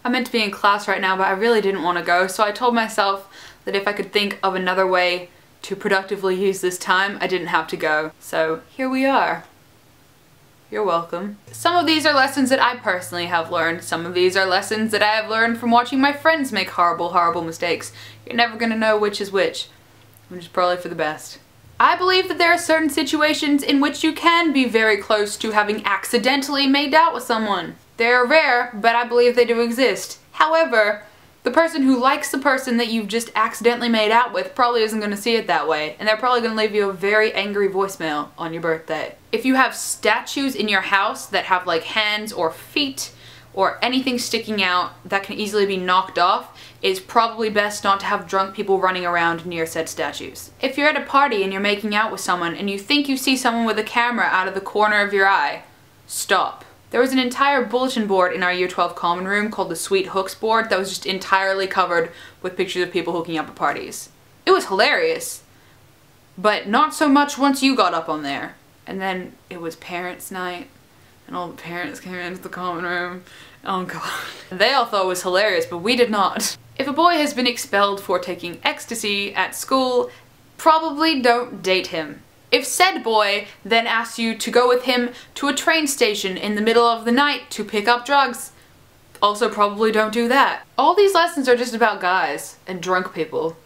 I meant to be in class right now, but I really didn't want to go, so I told myself that if I could think of another way to productively use this time, I didn't have to go. So here we are. You're welcome. Some of these are lessons that I personally have learned. Some of these are lessons that I have learned from watching my friends make horrible, horrible mistakes. You're never gonna know which is which is probably for the best. I believe that there are certain situations in which you can be very close to having accidentally made out with someone. They're rare, but I believe they do exist. However, the person who likes the person that you've just accidentally made out with probably isn't going to see it that way, and they're probably going to leave you a very angry voicemail on your birthday. If you have statues in your house that have like hands or feet or anything sticking out that can easily be knocked off, it's probably best not to have drunk people running around near said statues. If you're at a party and you're making out with someone and you think you see someone with a camera out of the corner of your eye, stop. There was an entire bulletin board in our Year 12 common room called the Sweet Hooks board that was just entirely covered with pictures of people hooking up at parties. It was hilarious, but not so much once you got up on there. And then it was parents' night, and all the parents came into the common room. Oh god. They all thought it was hilarious, but we did not. If a boy has been expelled for taking ecstasy at school, probably don't date him. If said boy then asks you to go with him to a train station in the middle of the night to pick up drugs, also probably don't do that. All these lessons are just about guys and drunk people.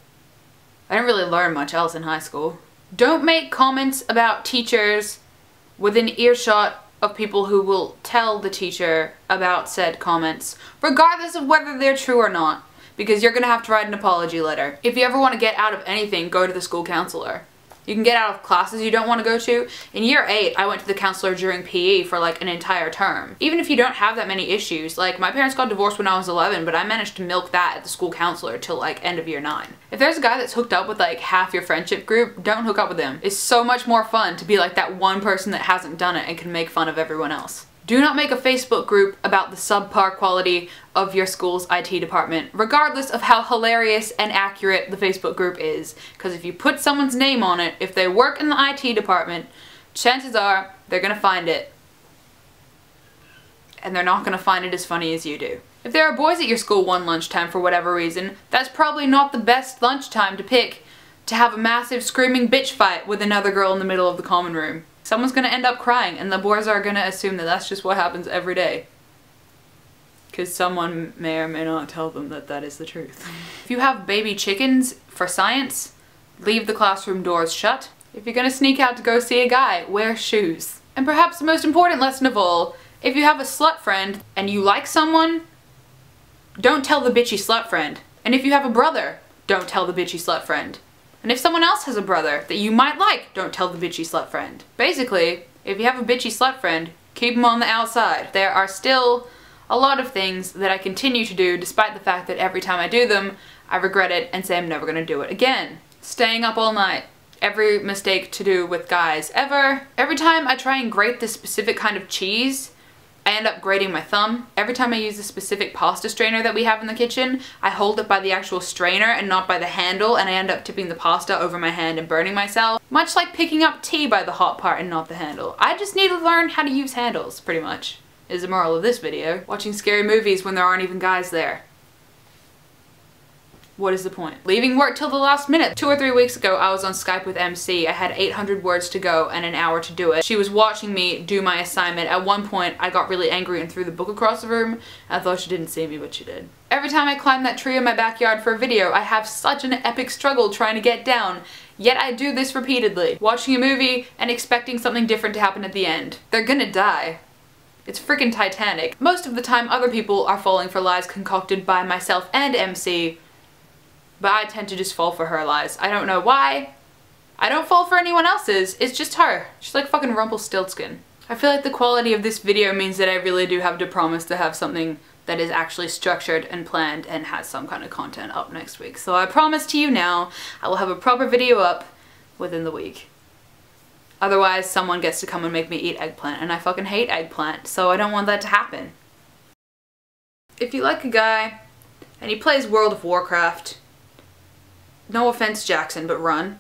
I didn't really learn much else in high school. Don't make comments about teachers within earshot of people who will tell the teacher about said comments, regardless of whether they're true or not, because you're gonna have to write an apology letter. If you ever want to get out of anything, go to the school counselor. You can get out of classes you don't want to go to. In year 8, I went to the counselor during PE for like an entire term. Even if you don't have that many issues, like my parents got divorced when I was 11, but I managed to milk that at the school counselor till like end of year 9. If there's a guy that's hooked up with like half your friendship group, don't hook up with him. It's so much more fun to be like that one person that hasn't done it and can make fun of everyone else. Do not make a Facebook group about the subpar quality of your school's IT department, regardless of how hilarious and accurate the Facebook group is. Because if you put someone's name on it, if they work in the IT department, chances are they're gonna find it. And they're not gonna find it as funny as you do. If there are boys at your school one lunchtime for whatever reason, that's probably not the best lunchtime to pick to have a massive screaming bitch fight with another girl in the middle of the common room. Someone's gonna end up crying, and the boys are gonna assume that that's just what happens every day. Because someone may or may not tell them that that is the truth. If you have baby chickens for science, leave the classroom doors shut. If you're gonna sneak out to go see a guy, wear shoes. And perhaps the most important lesson of all, if you have a slut friend and you like someone, don't tell the bitchy slut friend. And if you have a brother, don't tell the bitchy slut friend. And if someone else has a brother that you might like, don't tell the bitchy slut friend. Basically, if you have a bitchy slut friend, keep them on the outside. There are still a lot of things that I continue to do despite the fact that every time I do them, I regret it and say I'm never gonna do it again. Staying up all night. Every mistake to do with guys ever. Every time I try and grate this specific kind of cheese, I end up grating my thumb. Every time I use the specific pasta strainer that we have in the kitchen, I hold it by the actual strainer and not by the handle, and I end up tipping the pasta over my hand and burning myself. Much like picking up tea by the hot part and not the handle. I just need to learn how to use handles, pretty much, is the moral of this video. Watching scary movies when there aren't even guys there. What is the point? Leaving work till the last minute. 2 or 3 weeks ago, I was on Skype with MC. I had 800 words to go and an hour to do it. She was watching me do my assignment. At one point, I got really angry and threw the book across the room. I thought she didn't see me, but she did. Every time I climb that tree in my backyard for a video, I have such an epic struggle trying to get down. Yet I do this repeatedly. Watching a movie and expecting something different to happen at the end. They're gonna die. It's freaking Titanic. Most of the time, other people are falling for lies concocted by myself and MC. But I tend to just fall for her lies. I don't know why. I don't fall for anyone else's. It's just her. She's like fucking Rumpelstiltskin. I feel like the quality of this video means that I really do have to promise to have something that is actually structured and planned and has some kind of content up next week. So I promise to you now, I will have a proper video up within the week. Otherwise, someone gets to come and make me eat eggplant, and I fucking hate eggplant, so I don't want that to happen. If you like a guy, and he plays World of Warcraft, no offense, Jackson, but run.